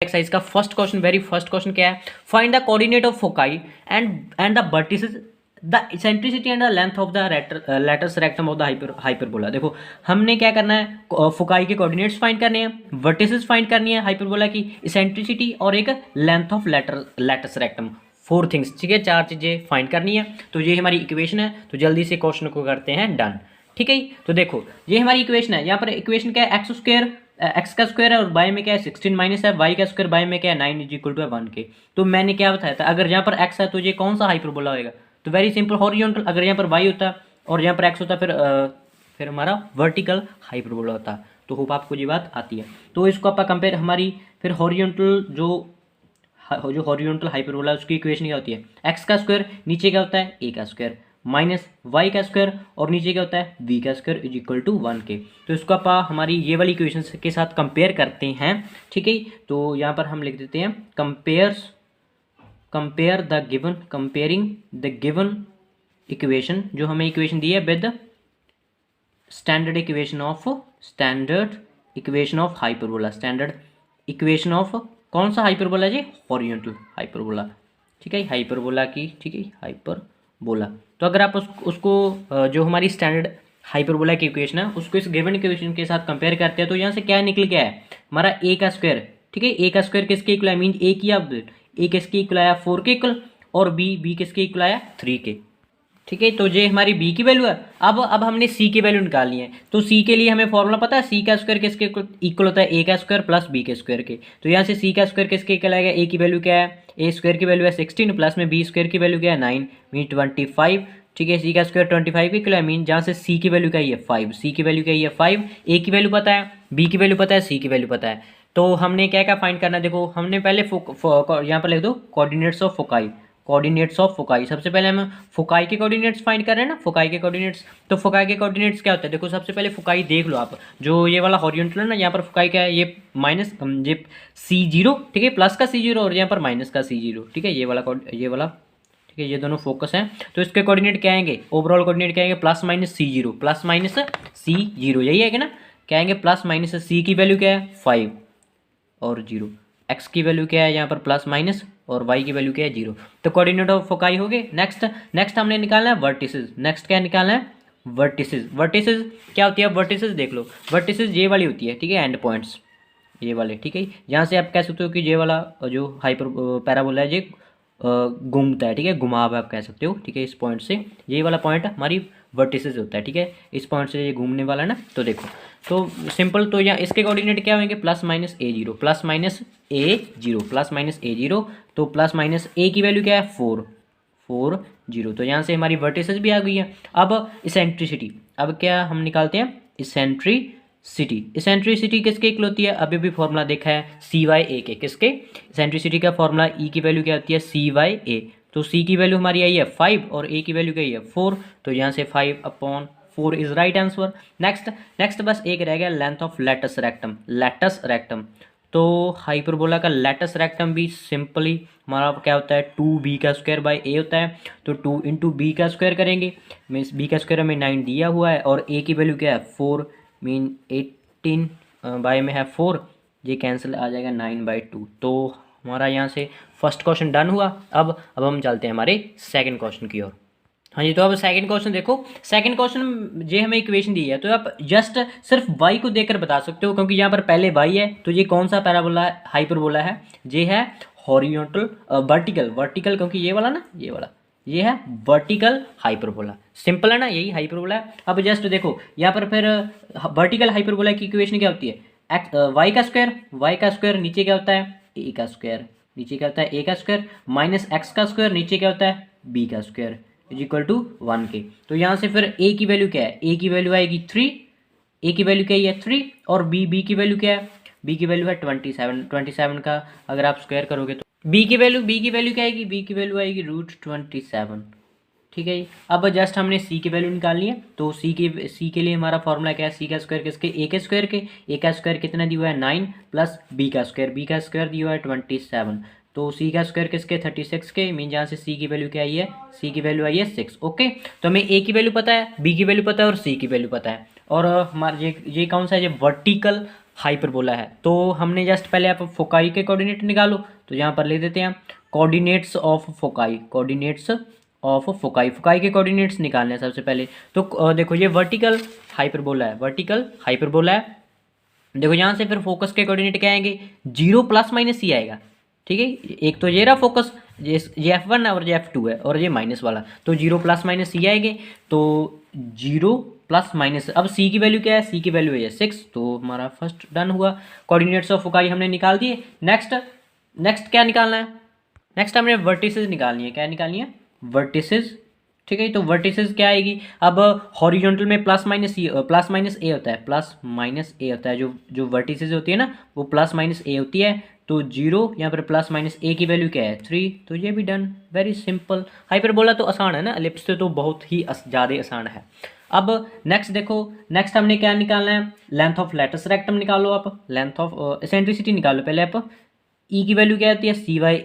Exercise का first question, very first question क्या है, find the coordinate of foci and the vertices the eccentricity and the length of the latus rectum of the hyperbola. देखो हमने क्या करना है, foci के कोऑर्डिनेट्स फाइंड करने हैं, वर्टिसेस फाइंड करनी है हाइपरबोला की, इसेंट्रिसिटी और एक length of latus rectum, four things, ठीक है, चार चीज़ें फाइंड करनी है। तो ये हमारी इक्वेशन है, तो जल्दी से क्वेश्चन को करते हैं डन, ठीक है। तो देखो ये हमारी इक्वेशन है, यहाँ पर इक्वेशन क्या है, एक्स का स्क्वायर है और बाय में क्या है 16 माइनस है, वाई का स्क्वायर बाय में क्या है 9 इज इक्वल टू 1 के। तो मैंने क्या बताया था, अगर यहाँ पर एक्स है तो ये कौन सा हाइपरबोला होएगा, तो वेरी सिंपल हॉरिजॉन्टल। अगर यहाँ पर वाई होता और यहाँ पर एक्स होता फिर हमारा वर्टिकल हाइपरबोला होता। तो होप आपको ये बात आती है। तो इसको आप कंपेयर हमारी फिर हॉरिजॉन्टल जो हॉरिजॉन्टल हाइपरबोला उसकी इक्वेशन क्या होती है, एक्स का स्क्वायर नीचे क्या होता है ए का स्क्वायर माइनस वाई का स्क्वायर और नीचे क्या होता है बी का स्क्वायर इज इक्वल टू 1 के। तो इसको आप हमारी ये वाली इक्वेशन के साथ कंपेयर करते हैं, ठीक है। तो यहाँ पर हम लिख देते हैं कंपेयरिंग द गिवन इक्वेशन, जो हमें इक्वेशन दी है with standard equation of hyperbola, standard equation of कौन सा हाइपरबोला जी, हॉरिजॉन्टल हाइपरबोला, ठीक है, हाइपरबोला की, ठीक है, हाइपरबोला। तो अगर आप उसको जो हमारी स्टैंडर्ड हाइपरबोला की इक्वेशन है उसको इस गिवन इक्वेशन के साथ कंपेयर करते हैं, तो यहाँ से क्या निकल गया है हमारा ए का स्क्वायर, ठीक है, ए का स्क्वायर किसके इक्वल है, मीन ए की अब ए किसके इक्वल आया 4 के इक्वल और बी किसके इक्वल आया 3 के, ठीक है। तो ये हमारी बी की वैल्यू है। अब हमने सी की वैल्यू निकालनी है, तो सी के लिए हमें फॉर्मूला पता है, सी का स्क्वायर किसके इक्वल होता है ए का स्क्वायर प्लस बी के स्क्वायर के। तो यहाँ से सी का स्क्वायर किसके इक्वल आएगा, ए की वैल्यू क्या है, ए स्क्वायर की वैल्यू है 16 प्लस में बी स्क्वायर की वैल्यू क्या है 9 मीन 25, ठीक है। सी का स्क्वायर 25 की इक्वल है, मीन जहाँ से सी की वैल्यू क्या है 5, सी की वैल्यू क्या है 5, ए की वैल्यू पता है, बी की वैल्यू पता है, सी की वैल्यू पता है। तो हमने क्या क्या फाइंड करना है, देखो हमने पहले यहाँ पर लिख दो कोऑर्डिनेट्स ऑफ फोकाई। सबसे पहले हम फोकाई के कोऑर्डिनेट्स फाइंड कर रहे हैं ना, फोकाई के कोऑर्डिनेट्स। तो फोकाई के कोऑर्डिनेट्स क्या होता है, देखो सबसे पहले फोकाई देख लो आप, जो ये वाला हॉरिजॉन्टल है ना, यहाँ पर फोकाई क्या है, ये माइनस ये C0, ठीक है, प्लस का C0 और यहाँ पर माइनस का C0, ठीक है, ये वाला, ठीक है, ये दोनों फोकस हैं। तो इसके कोऑर्डिनेट क्या आएंगे, ओवरऑल कोऑर्डिनेट क्या आएंगे, प्लस माइनस C0, यही है कि ना, क्या आएंगे प्लस माइनस, सी की वैल्यू क्या है 5 और 0, एक्स की वैल्यू क्या है यहाँ पर प्लस माइनस और वाई की वैल्यू क्या है 0। तो कोऑर्डिनेट ऑफ फोकाई हो गए। नेक्स्ट हमने निकालना है वर्टिसेस। नेक्स्ट क्या निकालना है, वर्टिसेस क्या होती है, वर्टिसेस देख लो, वर्टिसेस ये वाली होती है, ठीक है, एंड पॉइंट्स ये वाले, ठीक है। यहाँ से आप कह सकते हो कि ये वाला जो हाइपर पैराबोला है ये घूमता है, ठीक है, घुमाव आप कह सकते हो, ठीक है, इस पॉइंट से ये वाला पॉइंट हमारी वर्टिसेस होता है, ठीक है, इस पॉइंट से ये घूमने वाला है ना। तो देखो तो सिंपल, तो यहाँ इसके कोऑर्डिनेट क्या होंगे, plus minus A0 plus minus A0, तो प्लस माइनस ए की वैल्यू क्या है 4 0। तो यहाँ से हमारी वर्टिसेस भी आ गई है। अब इसेंट्रिसिटी, अब क्या हम निकालते हैं, इसेंट्रिसिटी किसके इक्वल होती है, अभी भी फॉर्मूला देखा है CY/A के, किसके, इसेंट्रिसिटी का फॉर्मूला ई की वैल्यू क्या होती है CY/A। तो सी की वैल्यू हमारी आई है 5 और ए की वैल्यू क्या है 4, तो यहाँ से 5/4 इज राइट आंसर। नेक्स्ट बस एक रह गया, लेंथ ऑफ लेटस रेक्टम। तो हाइपरबोला का लेटस रेक्टम भी सिंपली हमारा क्या होता है 2b का स्क्वायर बाय ए होता है। तो 2 इंटू बी का स्क्वायर करेंगे, मीन्स बी का स्क्वायर हमें 9 दिया हुआ है और ए की वैल्यू क्या है 4 मीन 18 बाय में है 4, ये कैंसिल आ जाएगा 9/2। तो हमारा यहाँ से फर्स्ट क्वेश्चन डन हुआ। अब हम चलते हैं हमारे सेकंड क्वेश्चन की ओर। हाँ जी, तो अब सेकंड क्वेश्चन देखो, सेकंड क्वेश्चन ये हमें इक्वेशन दी है, तो आप जस्ट सिर्फ y को देखकर बता सकते हो, क्योंकि यहाँ पर पहले y है, तो ये कौन सा पैराबोला है, हाइपरबोला है, ये है हॉरिजॉन्टल वर्टिकल, क्योंकि ये वाला ना, ये है वर्टिकल हाइपरबोला, सिंपल है ना, यही हाइपरबोला है। अब जस्ट देखो यहाँ पर फिर वर्टिकल हाइपरबोला की इक्वेशन क्या होती है, y का स्क्वायर नीचे क्या होता है a का स्क्वायर, माइनस एक्स का स्क्वायर नीचे क्या होता है b का स्क्वायर इज इक्वल टू 1 के। तो यहाँ से फिर a की वैल्यू क्या है, a की वैल्यू आएगी 3, a की वैल्यू क्या है 3 और b की वैल्यू क्या है, b की वैल्यू है 27 का अगर आप स्क्वायर करोगे तो b की वैल्यू क्या आएगी, b की वैल्यू आएगी √27, ठीक है। अब जस्ट हमने c की वैल्यू निकालनी है, तो c के लिए हमारा फॉर्मूला क्या है, c का स्क्वायर किसके, a का स्क्वायर कितना दिया हुआ है 9 प्लस b का स्क्वायर दिया हुआ है 27, तो c का स्क्वायर किसके 36 के, मीन जहाँ से c की वैल्यू क्या आई है, c की वैल्यू आई है 6, ओके। तो हमें a की वैल्यू पता है, b की वैल्यू पता है और c की वैल्यू पता है। और हमारा ये कौन सा है, ये वर्टिकल हाइपरबोला है। तो हमने जस्ट पहले आप फोकाई के कोऑर्डिनेट निकालो, तो यहाँ पर लिख देते हैं coordinates of foci, coordinates of foci, foci के कोऑर्डिनेट्स निकालने हैं सबसे पहले। तो देखो ये वर्टिकल हाइपरबोला है, वर्टिकल हाइपरबोला है। देखो यहाँ से फिर फोकस के कोऑर्डिनेट क्या आएंगे, 0 प्लस माइनस सी आएगा, ठीक है। एक तो ये रहा फोकस, ये F1 है और ये F2 है और ये माइनस वाला, तो 0 प्लस माइनस सी आएंगे। तो 0 प्लस माइनस, अब सी की वैल्यू क्या है, सी की वैल्यू है 6, तो हमारा फर्स्ट डन हुआ। कोऑर्डिनेट्स ऑफ फोकाई हमने निकाल दिए। नेक्स्ट क्या निकालना है, नेक्स्ट हमने वर्टिसेस निकालनी है। क्या निकालनी है, वर्टिसेस, ठीक है। तो वर्टिसेस क्या आएगी, अब हॉरिजॉन्टल में प्लस माइनस ए होता है, प्लस माइनस ए होता है। जो वर्टिसेस होती है ना वो प्लस माइनस ए होती है। तो 0 यहाँ पर प्लस माइनस ए की वैल्यू क्या है 3, तो ये भी डन, वेरी सिंपल। हाइपरबोला तो आसान है ना, एलिप्स से तो बहुत ही ज़्यादा आसान है। अब नेक्स्ट देखो, नेक्स्ट हमने क्या निकालना है, लेंथ ऑफ लेटस रेक्टम निकालो आप, लेंथ ऑफ एसेंट्रिसिटी निकालो पहले आप। ई की वैल्यू क्या आती है, सी वाई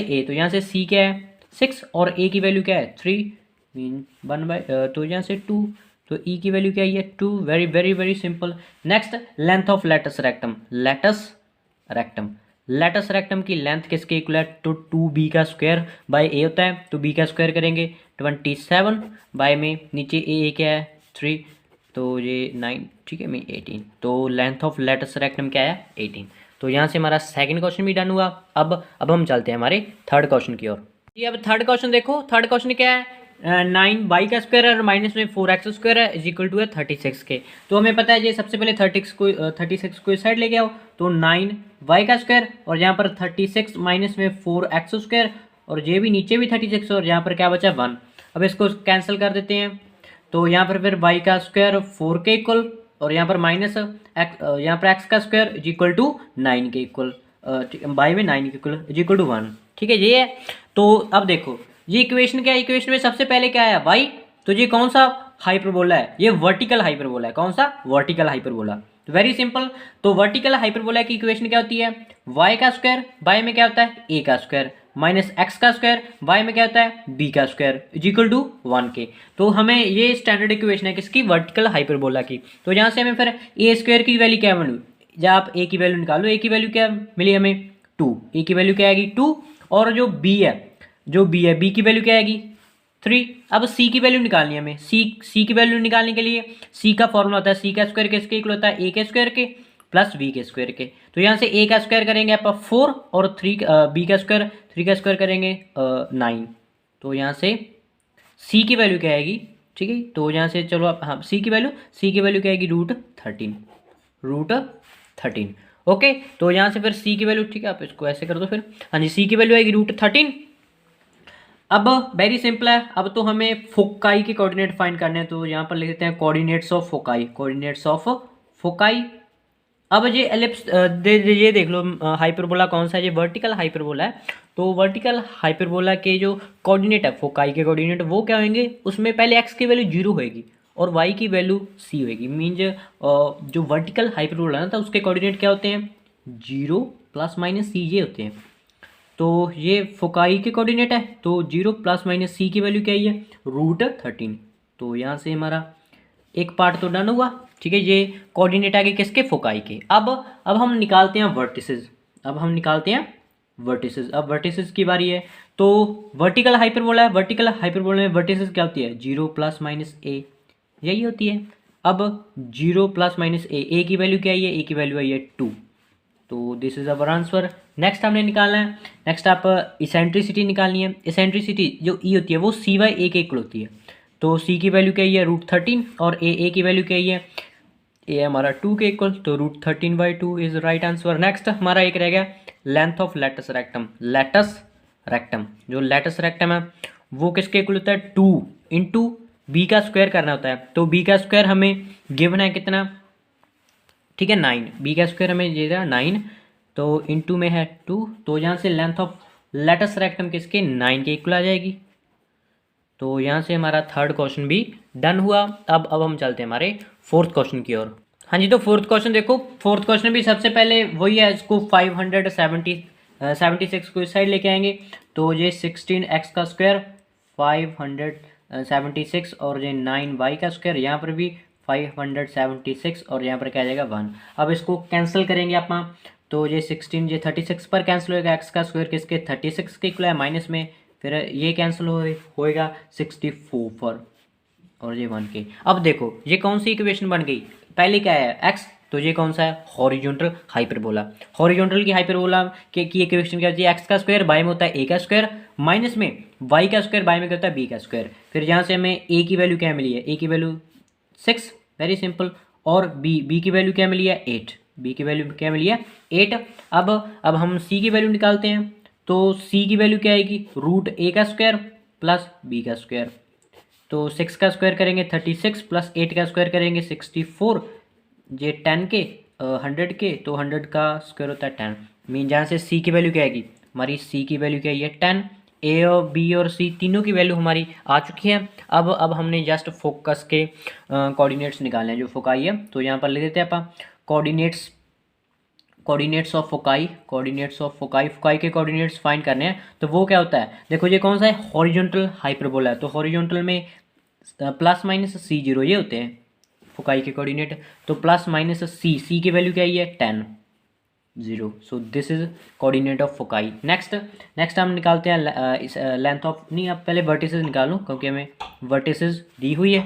ए, तो यहाँ से सी क्या है 6 और ए की वैल्यू क्या है 3, मीन 1 तो यहाँ से 2, तो ई की वैल्यू क्या है 2, very very very simple. Next length of latus rectum, latus rectum की लेंथ किसके इक्वल है, तो 2b का स्क्वायर बाय ए होता है, तो b का स्क्वायर करेंगे 27 बाय में नीचे ए क्या है 3, तो ये 9, ठीक है, मैं 18, तो लेंथ ऑफ लेटस रेक्टम क्या है 18। तो यहाँ से हमारा सेकंड क्वेश्चन भी डन हुआ। अब हम चलते हैं हमारे थर्ड क्वेश्चन की ओर। जी अब थर्ड क्वेश्चन देखो, थर्ड क्वेश्चन क्या है, 9y का स्क्वायर है और माइनस में 4x स्क्वायर है इज इक्वल टू है 36 के। तो हमें पता है ये सबसे पहले 36 को इस साइड लेके आओ, तो 9y का स्क्वायर और यहाँ पर 36 माइनस में 4x स्क्वायर और ये भी नीचे भी 36 और यहाँ पर क्या बचा 1। अब इसको कैंसिल कर देते हैं, तो यहाँ पर फिर y का स्क्वायर 4 के इक्वल और यहाँ पर माइनस यहाँ पर x का स्क्वायर इज इक्वल टू 9 के इक्वल, बाई में 9 के इक्वल इज इक्वल टू 1, ठीक है ये है। तो अब देखो ये इक्वेशन क्या है, इक्वेशन में सबसे पहले क्या है y, तो ये कौन सा हाइपरबोला है, ये वर्टिकल हाइपरबोला है, कौन सा वर्टिकल हाइपरबोला, तो वेरी सिंपल। तो वर्टिकल हाइपरबोला की इक्वेशन क्या होती है, y का स्क्वायर बाय में क्या होता है a का स्क्वायर माइनस x का स्क्वायर बाय में क्या होता है b का स्क्वायर इज इक्वल टू 1 के। तो हमें ये स्टैंडर्ड इक्वेशन है किसकी, वर्टिकल हाइपरबोला की। तो यहाँ से हमें फिर a स्क्वायर की वैल्यू क्या मिली, जब आप a की वैल्यू निकालो, a की वैल्यू क्या मिली हमें 2, a की वैल्यू क्या आएगी 2, और जो b है b की वैल्यू क्या आएगी 3। अब c की वैल्यू निकालनी है हमें, c की वैल्यू निकालने के लिए c का फॉर्मूला होता है c का स्क्वायर किसके इक्वल होता है a के स्क्वायर के प्लस b के स्क्वायर के। तो यहाँ से a का स्क्वायर करेंगे आप 4 और 3 b का स्क्वायर 3 का स्क्वायर करेंगे 9। तो यहाँ से c की वैल्यू क्या आएगी, ठीक है। तो यहाँ से चलो आप, हाँ c की वैल्यू क्या आएगी रूट 13, ओके। तो यहाँ से फिर c की वैल्यू, ठीक है, आप इसको ऐसे कर दो फिर, हाँ जी, c की वैल्यू आएगी रूट 13। अब वेरी सिंपल है, अब तो हमें फोकाई के कोऑर्डिनेट फाइंड करने हैं, तो यहाँ पर लिख देते हैं कोऑर्डिनेट्स ऑफ फोकाई। अब ये एलिप्स ये देख लो हाइपरबोला कौन सा है, ये वर्टिकल हाइपरबोला है। तो वर्टिकल हाइपरबोला के जो कोऑर्डिनेट है फोकाई के कोऑर्डिनेट वो क्या होंगे, उसमें पहले x की वैल्यू 0 होगी और y की वैल्यू c होगी। मीन्स जो वर्टिकल हाइपरबोला है ना, तो उसके कोऑर्डिनेट क्या होते हैं 0 प्लस माइनस c ये होते हैं। तो ये फोकाई के कोऑर्डिनेट है, तो 0 प्लस माइनस c की वैल्यू क्या है रूट 13। तो यहाँ से हमारा एक पार्ट तो डन हुआ, ठीक है। ये कोऑर्डिनेट आ गए किसके, फोकाई के। अब हम निकालते हैं वर्टिसेस, अब वर्टिसेस की बारी है। तो वर्टिकल हाइपरबोला है, वर्टिकल हाइपरबोला में वर्टिसेस क्या होती है 0 प्लस माइनस ए, यही होती है। अब 0 प्लस माइनस ए की वैल्यू क्या है, ए की वैल्यू आई है 2, तो this is our answer. Next हमने निकालना है, नेक्स्ट आप इसेंट्रिसिटी निकालनी है। इसेंट्रिसिटी जो ई होती है वो सी बाई ए के इक्वल होती है। तो c की वैल्यू क्या है रूट 13 और a की वैल्यू क्या है a हमारा 2 के इक्वल, तो root 13/2 is right answer. Next हमारा एक रह गया लेंथ ऑफ लेटस रेक्टम, जो लेटस रेक्टम है वो किसके इक्वल होता है 2 इंटू बी का स्क्वायर करना होता है। तो b का स्क्वायर हमें गिवन है कितना, ठीक है 9, b का स्क्वायर हमें दे रहा 9, तो इंटू में है 2, तो यहाँ से लेंथ ऑफ लेटस रेक्टम किसके 9 के इक्वल आ जाएगी। तो यहाँ से हमारा थर्ड क्वेश्चन भी डन हुआ। अब हम चलते हैं हमारे फोर्थ क्वेश्चन की ओर। हाँ जी, तो फोर्थ क्वेश्चन देखो, फोर्थ क्वेश्चन भी सबसे पहले वही है, इसको 576 को इस साइड लेके आएंगे। तो ये 16x का स्क्वायर 576 और ये 9y का स्क्वायर, यहाँ पर भी 576 और यहाँ पर क्या आ जाएगा 1। अब इसको कैंसिल करेंगे आप, तो ये 16 ये 36 पर कैंसिल होएगा, एक्स का स्क्वायर किसके 36 के इक्वल है माइनस में, फिर ये कैंसिल होएगा 64 पर और ये 1 के। अब देखो ये कौन सी इक्वेशन बन गई, पहले क्या है एक्स, तो ये कौन सा है हॉरिजॉन्टल हाइपरबोला। हॉरिजॉन्टल की हाइपरबोला की इक्वेशन क्या होती है, एक्स का स्क्वायर बाय में होता है ए का स्क्वायर माइनस में वाई का स्क्वायर बाय में क्या होता है बी का स्क्वायर। फिर यहाँ से हमें ए की वैल्यू क्या मिली है, ए की वैल्यू 6, वेरी सिंपल, और बी की वैल्यू क्या मिली है 8, बी की वैल्यू क्या मिली है 8। अब हम सी की वैल्यू निकालते हैं, तो सी की वैल्यू क्या आएगी रूट ए का स्क्वायर प्लस बी का स्क्वायर, तो 6 का स्क्वायर करेंगे 36 प्लस 8 का स्क्वायर करेंगे 64, ये 10 के 100 के, तो 100 का स्क्वायर होता है 10, मीन जहाँ से सी की वैल्यू क्या आएगी, हमारी सी की वैल्यू क्या है 10। ए और बी और सी तीनों की वैल्यू हमारी आ चुकी है। अब हमने जस्ट फोकस के कोऑर्डिनेट्स निकालने हैं, जो फोकाई है, तो यहाँ पर ले देते हैं आप कोऑर्डिनेट्स ऑफ फोकाई, फोकाई के कोऑर्डिनेट्स फाइंड करने हैं। तो वो क्या होता है, देखो ये कौन सा है हॉरिजॉन्टल हाइपरबोला है, तो हॉरिजॉन्टल में प्लस माइनस सी जीरो ये होते हैं फोकाई के कोऑर्डिनेट, तो प्लस माइनस सी की वैल्यू क्या है 10 0, सो this is coordinate of foci. Next हम निकालते हैं लेंथ ऑफ, नहीं आप पहले वर्टिसेस निकालो क्योंकि हमें वर्टिसेस दी हुई है।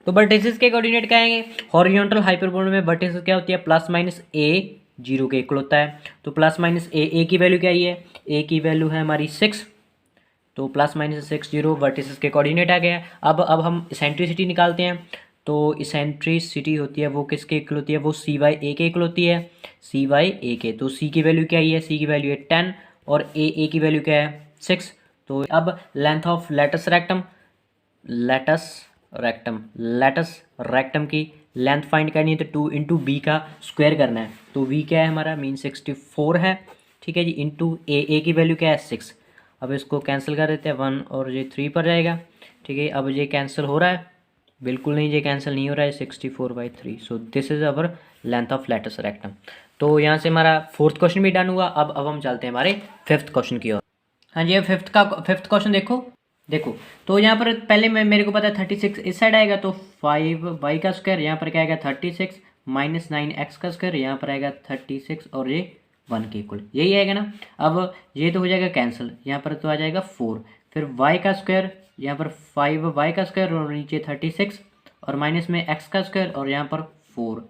तो वर्टिसेस के कोऑर्डिनेट क्या आएंगे, हॉरिजॉन्टल हाइपरबोला में वर्टिसेस क्या होती है प्लस माइनस ए 0 के इक्वल होता है, तो प्लस माइनस ए की वैल्यू क्या है, ए की वैल्यू है हमारी 6, तो प्लस माइनस 6 0 वर्टिसेस के कोऑर्डिनेट आ गया। अब हम इसेंट्रिसिटी निकालते हैं, तो इसेंट्रिसिटी होती है वो किसके इक्वल होती है, वो सी बाई ए के इक्वल होती है, सी बाई ए के। तो सी की वैल्यू क्या है, सी की वैल्यू है 10 और ए की वैल्यू क्या है 6। तो अब लेंथ ऑफ लेटस रेक्टम की लेंथ फाइंड करनी है, तो 2 इंटू बी का स्क्वायर करना है, तो वी क्या है हमारा मीन 64 है, ठीक है जी, इंटू ए की वैल्यू क्या है 6। अब इसको कैंसिल कर देते हैं 1 और ये 3 पर जाएगा, ठीक है। अब ये कैंसिल हो रहा है, बिल्कुल नहीं, ये कैंसिल नहीं हो रहा है, 64/3, so this is our length of latus rectum. तो यहाँ से हमारा 4th क्वेश्चन भी डन हुआ। अब हम चलते हैं हमारे 5th क्वेश्चन की ओर। हाँ जी, 5th क्वेश्चन देखो तो यहाँ पर पहले मेरे को पता है 36 इस साइड आएगा, तो 5y का स्क्वायर, यहाँ पर क्या आएगा 36 माइनस 9x का स्क्वायर, यहाँ पर आएगा 36 और ये 1 के इक्वल, यही आएगा ना। अब ये तो हो जाएगा कैंसिल, यहाँ पर तो आ जाएगा 4, फिर y का स्क्वायर, यहाँ पर 5y का स्क्वायर और नीचे 36 और माइनस में x का स्क्वायर और यहाँ पर 4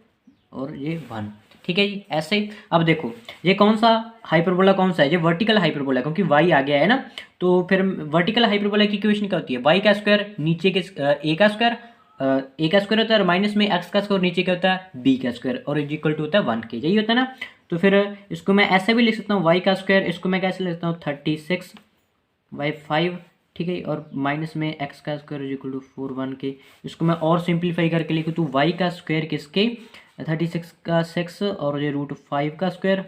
और ये 1, ठीक है जी, ऐसे ही। अब देखो ये कौन सा हाइपरबोला कौन सा है, ये वर्टिकल हाइपरबोला है क्योंकि y आ गया है ना, तो फिर वर्टिकल हाइपरबोला की इक्वेशन क्या होती है, y का स्क्वायर नीचे के a का स्क्वायर होता है और माइनस में x का स्क्वायर नीचे क्या होता है b का स्क्वायर और इक्वल टू होता है 1 के, यही होता है ना। तो फिर इसको मैं ऐसे भी लिख सकता हूँ y का स्क्वायर, इसको मैं कैसे लिख सकता हूँ 36/5, ठीक है, और माइनस में x का स्क्वायर इक्वल टू 4 1 के। इसको मैं और सिंप्लीफाई करके लिखूँ तो y का स्क्वायर किसके 36 का 6 और ये √5 का स्क्वायर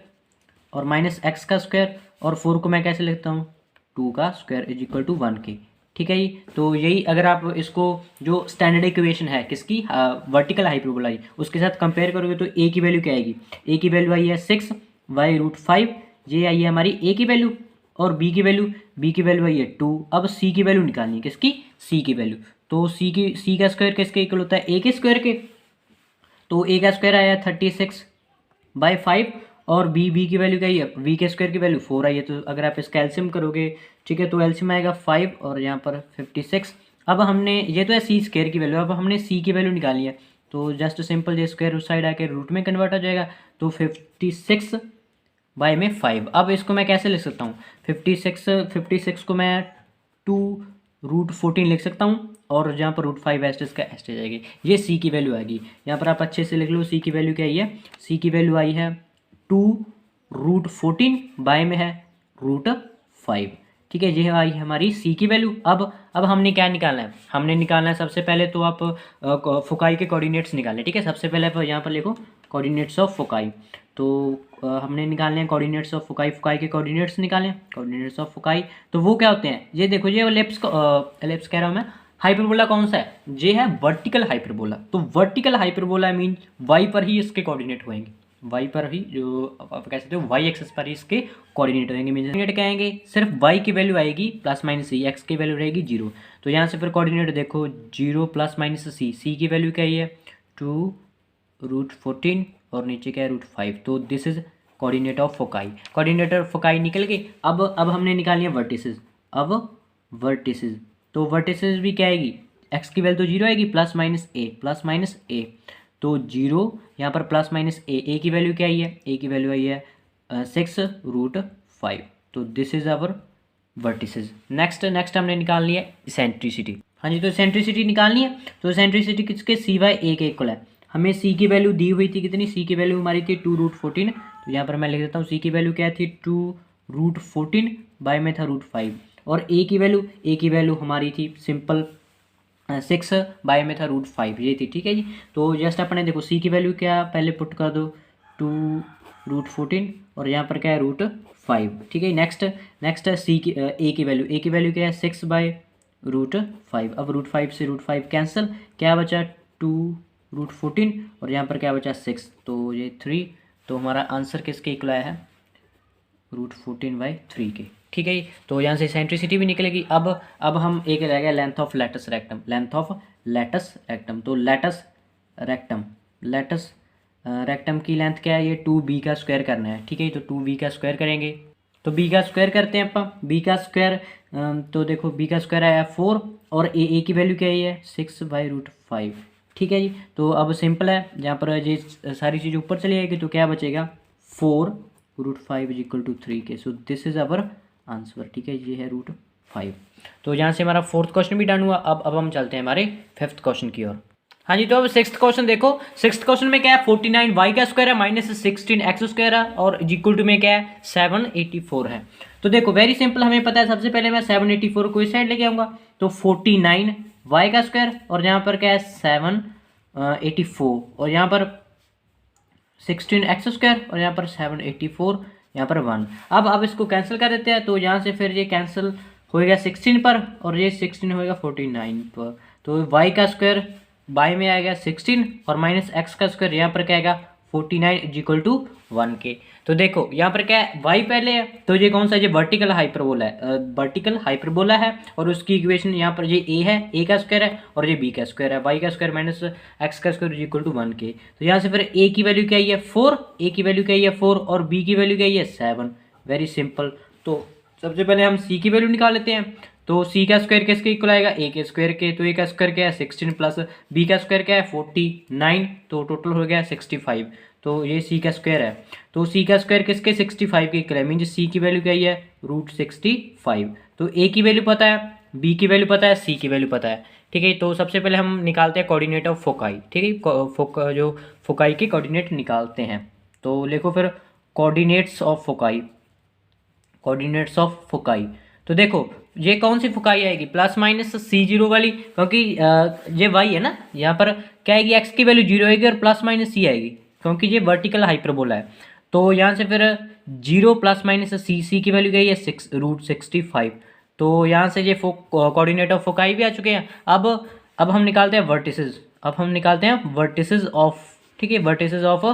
और माइनस x का स्क्वायर और 4 को मैं कैसे लिखता हूँ 2 का स्क्वायर इक्वल टू 1 के, ठीक है जी। तो यही अगर आप इसको जो स्टैंडर्ड इक्वेशन है किसकी वर्टिकल हाइपरबोला की उसके साथ कंपेयर करोगे तो a की वैल्यू क्या आएगी, a की वैल्यू आई है 6 y√5, ये आई है हमारी a की वैल्यू, और b की वैल्यू आई है 2। अब c की वैल्यू निकालनी है, किसकी c की वैल्यू, तो c का स्क्वायर किसके इक्वल होता है a के स्क्वायर के, तो a का स्क्वायर आया 36/5 और b की वैल्यू क्या है v के स्क्वायर की वैल्यू 4 आई है, तो अगर आप इसका एलसीएम करोगे, ठीक है, तो एलसीएम आएगा 5 और यहाँ पर 56। अब हमने ये तो है c स्क्वायर की वैल्यू, अब हमने c की वैल्यू निकालनी है, तो जस्ट सिंपल ये स्क्वायर उस साइड आके रूट में कन्वर्ट हो जाएगा, तो 56/5। अब इसको मैं कैसे लिख सकता हूँ 56 को मैं 2√14 लिख सकता हूँ और जहाँ पर √5 एस्टेज का एस्टेज आएगी, ये c की वैल्यू आएगी। यहाँ पर आप अच्छे से लिख लो c की वैल्यू क्या है, c की वैल्यू आई है 2√14 बाय में है √5, ठीक है, ये आई हमारी c की वैल्यू। अब हमने क्या निकालना है, हमने निकालना है सबसे पहले तो आप फोकाई के कोऑर्डिनेट्स निकालें, ठीक है। सबसे पहले आप यहाँ पर लिखो कोऑर्डिनेट्स ऑफ फोकाई, तो हमने निकालने हैं कोऑर्डिनेट्स ऑफ फोकाई, फोकाई के कोऑर्डिनेट्स निकालें, कोऑर्डिनेट्स ऑफ फोकाई। तो वो क्या होते हैं, ये देखो, ये एलिप्स कह रहा हूँ मैं, हाइपरबोला कौन सा है, ये है वर्टिकल हाइपरबोला। तो वर्टिकल हाइपरबोला मीन वाई पर ही इसके कोऑर्डिनेट होंगे, वाई पर ही, जो आप कह सकते हो वाई एक्सिस पर ही इसके कोऑर्डिनेट होंगे। मीन कोऑर्डिनेट क्या आएंगे, सिर्फ वाई की वैल्यू आएगी प्लस माइनस सी, एक्स की वैल्यू रहेगी 0, तो यहाँ से फिर कोऑर्डिनेट देखो 0 + -c, सी की वैल्यू क्या है 2√14 और नीचे क्या है √5। तो this is coordinate of foci. Coordinate of foci निकल गई। अब हमने निकाली है वर्टिसेस। अब वर्टिसेस, तो वर्टिसेस भी क्या आएगी, एक्स की वैल्यू तो 0 आएगी, प्लस माइनस ए। तो 0 यहाँ पर प्लस माइनस ए की वैल्यू क्या आई है, ए की वैल्यू आई है 6√5। तो this is our vertices. Next हमने निकालनी है इसेंट्रिसिटी। हाँ जी, तो इसेंट्रिसिटी निकालनी है। तो इसेंट्रिसिटी किसके, सी वाई ए के इक्वल है। हमें सी की वैल्यू दी हुई थी कितनी, सी की वैल्यू हमारी थी 2√14। तो यहाँ पर मैं लिख देता हूँ सी की वैल्यू क्या थी 2√14, बाय में था √5। और ए की वैल्यू हमारी थी सिंपल 6, बाय में था √5, ये थी। ठीक है जी। तो जस्ट अपने देखो सी की वैल्यू क्या, पहले पुट कर दो 2√14 और यहाँ पर क्या है √5। ठीक है। नेक्स्ट सी की ए की वैल्यू क्या है 6/√5। अब √5 से √5 कैंसिल, क्या बचा 2√14 और यहाँ पर क्या बचा 6, तो ये 3। तो हमारा आंसर किसके इक्वल आया है, √14/3 के। ठीक है जी। तो यहाँ से इसेंट्रिसिटी भी निकलेगी। अब हम एक रह गया लेंथ ऑफ लेटस रेक्टम। तो लेटस रेक्टम की लेंथ क्या है, ये 2b का स्क्वायर करना है। ठीक है। तो 2b का स्क्वायर करेंगे, तो b का स्क्वायर करते हैं अपन। b का स्क्वायर, तो देखो b का स्क्वायर आया 4 और ए की वैल्यू क्या है 6/√5। ठीक है जी। तो अब सिंपल है, जहाँ पर ये सारी चीज़ ऊपर चली जाएगी तो क्या बचेगा 4√5 = 3 के। So this is our answer. ठीक है, ये है √5। तो यहाँ से हमारा 4th क्वेश्चन भी डन हुआ। अब हम चलते हैं हमारे 5th क्वेश्चन की ओर। हाँ जी, तो अब 6th क्वेश्चन देखो। 6th क्वेश्चन में क्या है 49y का स्क्वायर है -16x स्क्वायर है और इक्वल टू में क्या है 784 है। तो देखो वेरी सिंपल, हमें पता है सबसे पहले मैं 784 को इस साइड लेके आऊँगा। तो 49y का स्क्वायर और यहाँ पर क्या है 784 और यहाँ पर 16x स्क्वायर और यहाँ पर 784, यहाँ पर 1। अब इसको कैंसिल कर देते हैं। तो यहाँ से फिर ये कैंसिल होएगा 16 पर और ये 16 होएगा 49 पर। तो y का स्क्वायर बाय में आएगा 16 और माइनस एक्स का स्क्वायर यहाँ पर क्या आएगा 49 = 1 के। तो देखो यहाँ पर क्या है y पहले है, तो ये कौन सा, ये वर्टिकल हाइपरबोला है और उसकी इक्वेशन यहाँ पर ये a है, a का स्क्वायर है और ये b का स्क्वायर है, y का स्क्वायर माइनस एक्स का स्क्वायर = 1 के। तो यहाँ से फिर a की वैल्यू क्या है 4, और b की वैल्यू क्या है 7। Very simple. तो सबसे पहले हम c की वैल्यू निकाल लेते हैं। तो c का स्क्वायर किसके इक्वल आएगा, a के स्क्वायर के। तो a का स्क्वायर क्या है 16 प्लस b का स्क्वायर क्या है 49, तो टोटल हो गया 65। तो ये c का स्क्वायर है। तो c का स्क्वायर किसके 65 के इक्वल है, मीन c की वैल्यू क्या है √65। तो a की वैल्यू पता है, b की वैल्यू पता है, c की वैल्यू पता है। ठीक है। तो सबसे पहले हम निकालते हैं कोऑर्डिनेट ऑफ फोकाई। ठीक है, जो फोकाई के कोऑर्डिनेट निकालते हैं। तो लिखो फिर कोऑर्डिनेट्स ऑफ फोकाई। तो देखो ये कौन सी फोकाई आएगी, ±C0 वाली, क्योंकि ये y है ना, यहाँ पर क्या आएगी x की वैल्यू 0 आएगी और ±c आएगी, क्योंकि ये वर्टिकल हाइपरबोला है। तो यहाँ से फिर 0 ± c की वैल्यू गई है √65। तो यहाँ से ये कोऑर्डिनेट ऑफ फोकाई भी आ चुके हैं। अब हम निकालते हैं वर्टिसेस ऑफ, ठीक है, वर्टिसेस ऑफ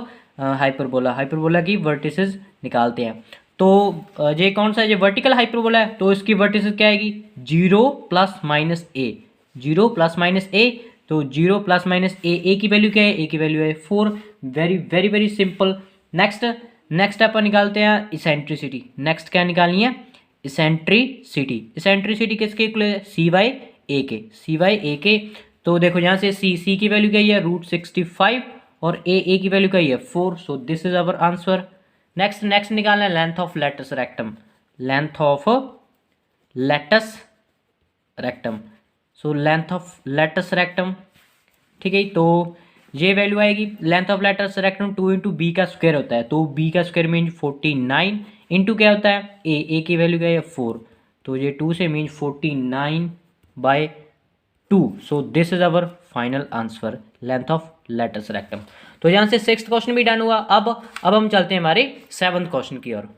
हाइपरबोला की वर्टिसेस निकालते हैं। तो ये कौन सा, ये वर्टिकल हाइपरबोला है, तो इसकी वर्टिसेस क्या आएगी 0 ± a। तो 0 ± a की वैल्यू क्या है, a की वैल्यू है 4। Very simple. नेक्स्ट अपन निकालते हैं इसेंट्रिसिटी। नेक्स्ट क्या निकालनी है, इसेंट्रिसिटी किसके इक्वल है cy a के। तो देखो यहाँ से c की वैल्यू क्या है √65 और a की वैल्यू क्या है 4। So this is our answer. Next निकालना है length of latus rectum. So length of latus rectum, ठीक है। तो ये वैल्यू आएगी length of latus rectum 2 × b का स्क्वायर होता है। तो b का स्क्वायर मीन 49 इंटू क्या होता है a की वैल्यू क्या है 4। तो ये 2 से mean 49/2। So this is our final answer, length of latus rectum. तो यहाँ से 6th क्वेश्चन भी डन हुआ। अब हम चलते हैं हमारे 7th क्वेश्चन की ओर।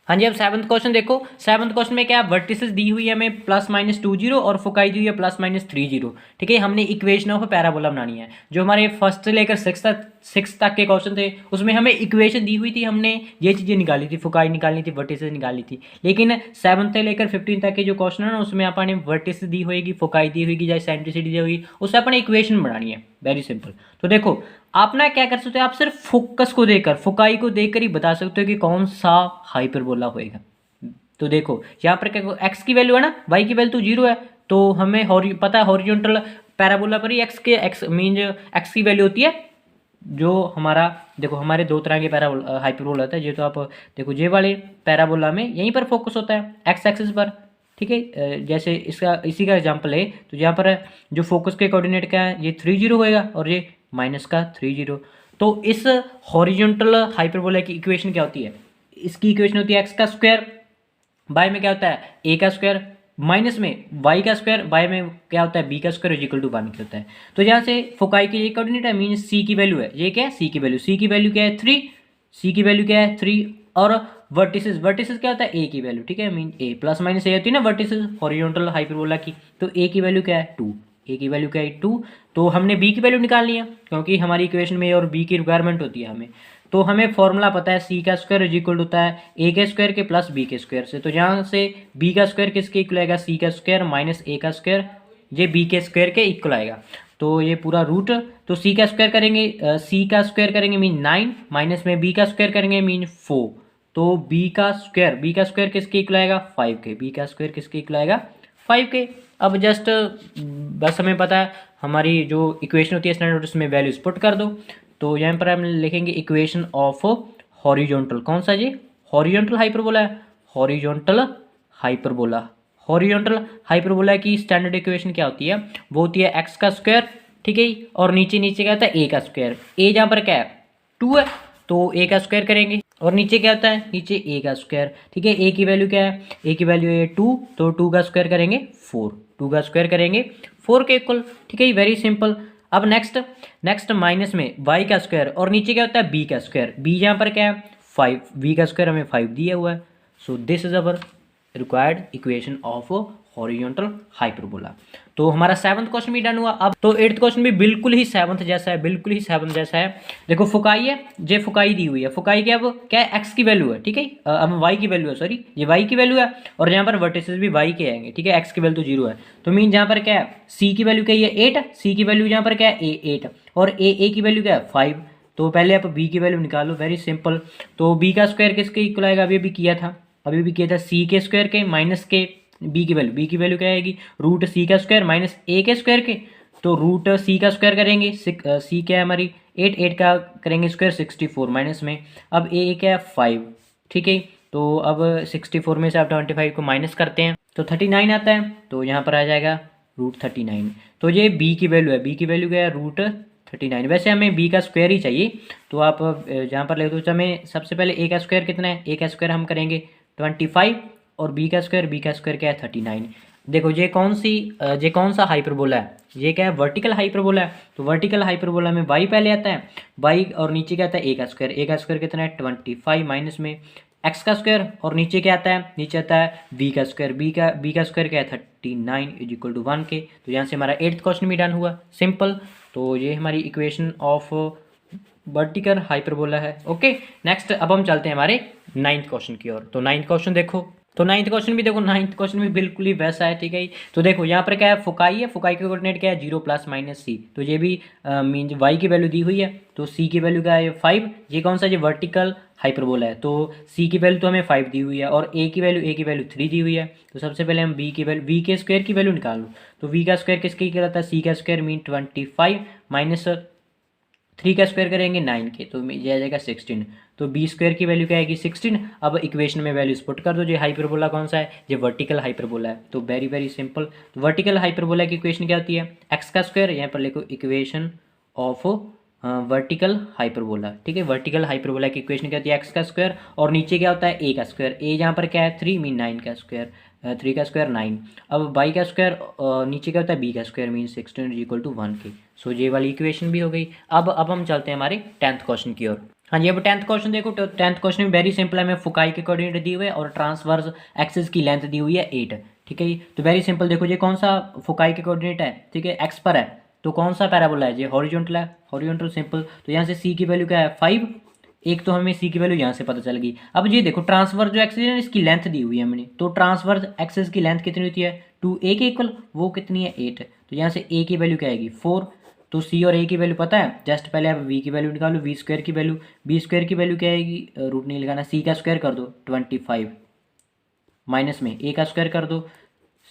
हाँ जी, अब 7th क्वेश्चन देखो। 7th क्वेश्चन में क्या वर्टिसेस दी हुई है हमें ±20 और फोकाई दी हुई है ±30। ठीक है, हमने इक्वेशन ऑफ पैराबोला बनानी है। जो हमारे फर्स्ट से लेकर 6th तक के क्वेश्चन थे उसमें हमें इक्वेशन दी हुई थी, हमने ये चीज़ें निकाली थी, फोकाई निकालनी थी, वर्टिसेस निकाली थी। लेकिन 7th से लेकर 15 तक के जो क्वेश्चन है ना, उसमें अपने वर्टिसेस दी होगी, फोकाई दी होगी या इसेंट्रिसिटी दी होगी, उससे अपने इक्वेशन बनानी है। Very simple. तो देखो आप ना क्या कर सकते हो, आप सिर्फ फोकस को देखकर, फोकाई को देखकर ही बता सकते हो कि कौन सा हाइपरबोला होएगा। तो देखो यहाँ पर क्या, एक्स की वैल्यू है ना, वाई की वैल्यू तो 0 है, तो हमें पता है हॉरिजॉन्टल पैराबोला पर ही एक्स मीन एक्स की वैल्यू होती है, जो हमारा देखो हमारे दो तरह के पैराबोला हाइपरबोला होता है, ये तो आप देखो जे वाले पैराबोला में यहीं पर फोकस होता है एक्स एक्सिस पर, ठीक है। जैसे इसका इसी का एग्जांपल है, तो यहाँ पर जो फोकस के कोऑर्डिनेट क्या है, ये 30 होएगा और ये माइनस का 30। तो इस हॉरिजॉन्टल हाइपरबोला की इक्वेशन क्या होती है, इसकी इक्वेशन होती है एक्स का स्क्वायर, बाय में क्या होता है ए का स्क्वायर, माइनस में वाई का स्क्वायर, बाय में क्या होता है बी का स्क्वायर इक्वल टू 1 होता है। तो यहाँ से फोकाई की ये कोऑर्डिनेट है, मीन सी की वैल्यू है, ये क्या है सी की वैल्यू, सी की वैल्यू क्या है 3, सी की वैल्यू क्या है 3, और वर्टिसेस, वर्टिसेस क्या होता है ए की वैल्यू, ठीक है, मीन ए प्लस माइनस ए होती है ना वर्टिसेस हॉरिजॉन्टल हाइपरबोला की, तो ए की वैल्यू क्या है 2, ए की वैल्यू क्या है 2। तो हमने बी की वैल्यू निकालनी है, क्योंकि हमारी इक्वेशन में ए और बी की रिक्वायरमेंट होती है हमें, तो हमें फॉर्मूला पता है सी का स्क्वायर इज इक्वल होता है ए के स्क्वायर के प्लस बी के स्क्वायर से। तो यहाँ से बी का स्क्वायर किसके इक्वल आएगा, सी का स्क्वायर माइनस ए का स्क्वायर, ये बी के स्क्वायर के इक्वल आएगा। तो ये पूरा रूट, तो सी का स्क्वायर करेंगे, सी का स्क्वायर करेंगे मीन 9, माइनस में बी का स्क्वायर करेंगे मीन 4, तो बी का स्क्वायर किसके इक्वल आएगा 5 के, बी का स्क्वायर किसके इक्वल आएगा 5 के। अब जस्ट बस हमें पता है हमारी जो इक्वेशन होती है स्टैंडर्ड, उसमें वैल्यूज पुट कर दो। तो यहाँ पर हम लिखेंगे इक्वेशन ऑफ हॉरिजॉन्टल, कौन सा जी हॉरिजॉन्टल हाइपरबोला है, हॉरिजॉन्टल हाइपरबोला, हॉरिजॉन्टल हाइपरबोला की स्टैंडर्ड इक्वेशन क्या होती है, वो होती है एक्स का स्क्वायर, ठीक है, और नीचे नीचे क्या होता है ए का स्क्वायर, ए जहाँ पर क्या है 2 है, तो ए का स्क्वायर करेंगे, और नीचे क्या होता है नीचे ए का स्क्वायर, ठीक है, ए की वैल्यू क्या है, ए की वैल्यू है 2, तो 2 का स्क्वायर करेंगे 4, 2 का स्क्वायर करेंगे 4 के इक्वल, ठीक है, वेरी सिंपल। अब नेक्स्ट माइनस में y का स्क्वायर, और नीचे क्या होता है b का स्क्वायर, b यहाँ पर क्या है 5, v का स्क्वायर हमें 5 दिया हुआ है। सो this is our required equation of horizontal hyperbola. तो हमारा 7th क्वेश्चन भी डन हुआ। अब तो 8th क्वेश्चन भी बिल्कुल ही 7th जैसा है, बिल्कुल ही 7th जैसा है। देखो फुकाई है, जे फुकाई दी हुई है, फुकाई की अब क्या है एक्स की वैल्यू है, ठीक है, अब वाई की वैल्यू है, सॉरी ये वाई की वैल्यू है, और यहाँ पर वर्टिसेस भी वाई के आएंगे, ठीक है, एक्स की वैल्यू तो 0 है, तो मीन यहाँ पर क्या है सी की वैल्यू क्या है 8, सी की वैल्यू यहाँ पर क्या है 8, और ए की वैल्यू क्या है 5, तो पहले आप बी की वैल्यू निकालो, वेरी सिंपल। तो बी का स्क्वायर किसके इक्वल आएगा, अभी भी किया था सी के स्क्वायर के माइनस के बी की वैल्यू क्या आएगी रूट सी का स्क्वायर माइनस ए के स्क्वायर के, तो रूट सी का स्क्वायर करेंगे, सी क्या है हमारी 8 का करेंगे स्क्वायर 64 माइनस में, अब ए क्या है 5, ठीक है, तो अब 64 में से आप 25 को माइनस करते हैं तो 39 आता है, तो यहाँ पर आ जाएगा रूट 39। तो ये बी की वैल्यू है, बी की वैल्यू क्या है रूट 39। वैसे हमें बी का स्क्वायर ही चाहिए, तो आप जहाँ पर लिख दो, हमें सबसे पहले ए का स्क्वायर कितना है, ए का स्क्वायर हम करेंगे 25, और बी का स्क्वायर क्या है 39। देखो ये कौन सा हाइपरबोला है, ये क्या है वर्टिकल हाइपरबोला है, तो वर्टिकल हाइपरबोला में वाई पहले आता है, वाई और नीचे क्या आता है ए का स्क्वायर कितना है 25 माइनस में एक्स का स्क्वायर, और नीचे क्या आता है नीचे आता है बी का स्क्वायर, बी का स्क्वायर क्या है 39 इज इक्वल टू 1 के। तो यहाँ से हमारा 8th क्वेश्चन भी डन हुआ, सिंपल। तो ये हमारी इक्वेशन ऑफ वर्टिकल हाइपरबोला है। ओके, नेक्स्ट अब हम चलते हैं हमारे 9th क्वेश्चन की ओर। तो 9th क्वेश्चन देखो, तो 9th क्वेश्चन भी बिल्कुल ही वैसा है, ठीक है। तो देखो यहाँ पर क्या है फुकाई का कोऑर्डिनेट क्या है 0 प्लस माइनस सी, तो ये भी मीन वाई की वैल्यू दी हुई है, तो सी की वैल्यू क्या है 5, ये कौन सा ये वर्टिकल हाइपरबोला है, तो सी की वैल्यू तो हमें 5 दी हुई है, और ए की वैल्यू 3 दी हुई है। तो सबसे पहले हम वी के स्क्वायर की वैल्यू निकाल लो, तो वी का स्क्वायर किसके इक्वल आता है सी का स्क्वायर मीन 25 माइनस 3 का स्क्वायर करेंगे 9 के, तो ये आ जाएगा 16, तो बी स्क्वायर की वैल्यू क्या आएगी 16। अब इक्वेशन में वैल्यूज पुट कर दो, ये हाइपरबोला कौन सा है, ये वर्टिकल हाइपरबोला है, तो वेरी वेरी सिंपल। तो वर्टिकल हाइपरबोला की इक्वेशन क्या होती है एक्स का स्क्वायर, यहाँ पर लिखो इक्वेशन ऑफ वर्टिकल हाइपरबोला, ठीक है, वर्टिकल हाइपरबोला की इक्वेशन क्या होती है एक्स का स्क्वायर, और नीचे क्या होता है ए का स्क्वायर, ए यहाँ पर क्या है 3 मीन 9 का स्क्वायर, 3 का स्क्वायर 9, अब बाई का स्क्वायर नीचे क्या होता है बी का स्क्वायर मीन 16 इक्वल टू 1 के। सो ये वाली इक्वेशन भी हो गई। अब हम चलते हैं हमारे 10th क्वेश्चन की ओर। हाँ जी, अब 10th क्वेश्चन देखो, तो 10th क्वेश्चन में वेरी सिंपल है, हमें फुकाई के कोऑर्डिनेट दिए हुए और ट्रांसवर्स एक्सिस की लेंथ दी हुई है 8, ठीक है। तो वेरी सिंपल देखो, ये कौन सा फुकाई के कोऑर्डिनेट है, ठीक है, एक्स पर है, तो कौन सा पैराबोला है, ये हॉरिजॉन्टल है, हॉरिजॉन्टल सिंपल। तो यहाँ से सी की वैल्यू क्या है 5, एक तो हमें सी की वैल्यू यहाँ से पता चल गई। अब ये देखो ट्रांसवर्स जो एक्सिस है इसकी लेंथ दी हुई है हमने, तो ट्रांसवर्स एक्सिस की लेंथ कितनी होती है 2a के इक्वल, वो कितनी है 8, तो यहाँ से a की वैल्यू क्या आएगी 4, तो सी और ए की वैल्यू पता है, जस्ट पहले आप वी की वैल्यू निकालो, वी स्क्वायर की वैल्यू, बी स्क्वायर की वैल्यू क्या आएगी, रूट नहीं लगाना, सी का स्क्वायर कर दो 25 माइनस में ए का स्क्वायर कर दो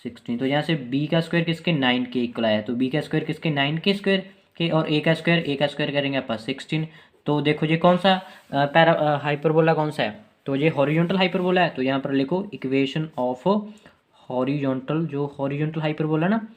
16। तो यहाँ से बी का स्क्वायर किसके 9 के इक्वल आया, तो बी का स्क्वायर किसके 9 के स्क्वायर के, और ए का स्क्वायर करेंगे आप 16। तो देखो ये कौन सा हाइपरबोला कौन सा है, तो ये हॉरिजॉन्टल हाइपरबोला है। तो यहाँ पर लिखो इक्वेशन ऑफ हॉरिजॉन्टल, जो हॉरिजॉन्टल हाइपरबोला ना,